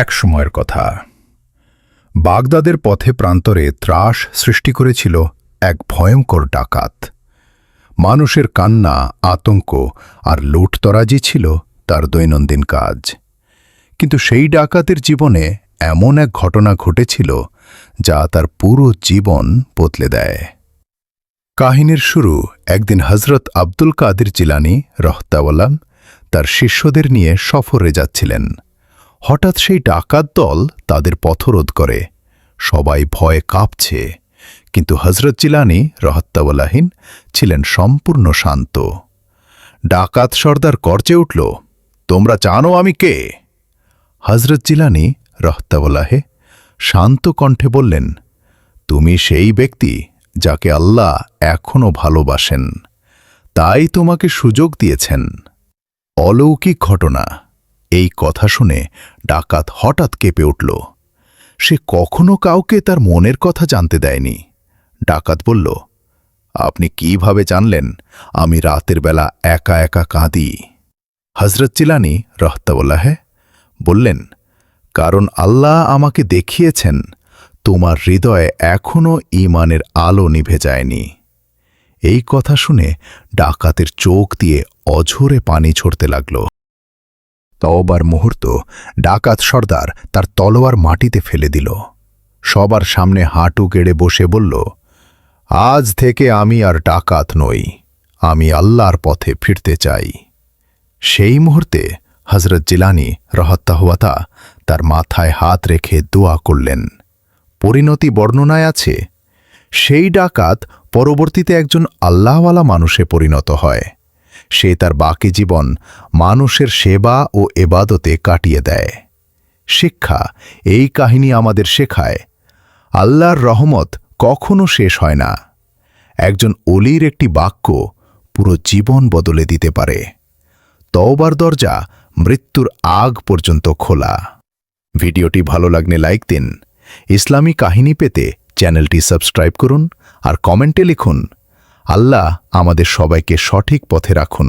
এক সময়ের কথা। বাগদাদের পথে প্রান্তরে ত্রাস সৃষ্টি করেছিল এক ভয়ঙ্কর ডাকাত। মানুষের কান্না, আতঙ্ক আর লুটতরাজি ছিল তার দৈনন্দিন কাজ। কিন্তু সেই ডাকাতের জীবনে এমন এক ঘটনা ঘটেছিল যা তার পুরো জীবন বদলে দেয়। কাহিনীর শুরু একদিন হজরত আব্দুল কাদের জিলানী রহতাওয়াল্লাহ তার শিষ্যদের নিয়ে সফরে যাচ্ছিলেন। হঠাৎ সেই ডাকাত দল তাদের পথরোধ করে। সবাই ভয়ে কাঁপছে, কিন্তু হজরত জিলানী রহতাওয়াল্লাহিন ছিলেন সম্পূর্ণ শান্ত। ডাকাত সর্দার গর্জে উঠল, তোমরা জানো আমি কে? হজরত জিলানী রহতাওয়াল্লাহে শান্ত কণ্ঠে বললেন, তুমি সেই ব্যক্তি যাকে আল্লাহ এখনও ভালোবাসেন, তাই তোমাকে সুযোগ দিয়েছেন। অলৌকিক ঘটনা। এই কথা শুনে ডাকাত হঠাৎ কেঁপে উঠল। সে কখনো কাউকে তার মনের কথা জানতে দেয়নি। ডাকাত বলল, আপনি কিভাবে জানলেন আমি রাতের বেলা একা একা কাঁদি? হজরত জিলানী রহতাওয়াল্লাহে বললেন, কারণ আল্লাহ আমাকে দেখিয়েছেন তোমার হৃদয়ে এখনও ঈমানের আলো নিভে যায়নি। এই কথা শুনে ডাকাতের চোখ দিয়ে অঝোরে পানি ঝরতে লাগল। তওবার মুহূর্ত ডাকাত সর্দার তার তলোয়ার মাটিতে ফেলে দিল। সবার সামনে হাঁটু গেড়ে বসে বলল, আজ থেকে আমি আর ডাকাত নই, আমি আল্লাহর পথে ফিরতে চাই। সেই মুহূর্তে হজরত জিলানী রহতাওয়াল্লাহ তার মাথায় হাত রেখে দোয়া করলেন। পরিণতি বর্ণনায় আছে, সেই ডাকাত পরবর্তীতে একজন আল্লাহওয়ালা মানুষে পরিণত হয়। সে তার বাকি জীবন মানুষের সেবা ও এবাদতে কাটিয়ে দেয়। শিক্ষা, এই কাহিনী আমাদের শেখায়, আল্লাহর রহমত কখনো শেষ হয় না। একজন অলির একটি বাক্য পুরো জীবন বদলে দিতে পারে। তওবার দরজা মৃত্যুর আগ পর্যন্ত খোলা। ভিডিওটি ভালো লাগলে লাইক দিন। ইসলামী কাহিনী পেতে চ্যানেলটি সাবস্ক্রাইব করুন আর কমেন্টে লিখুন। আল্লাহ আমাদের সবাইকে সঠিক পথে রাখুন।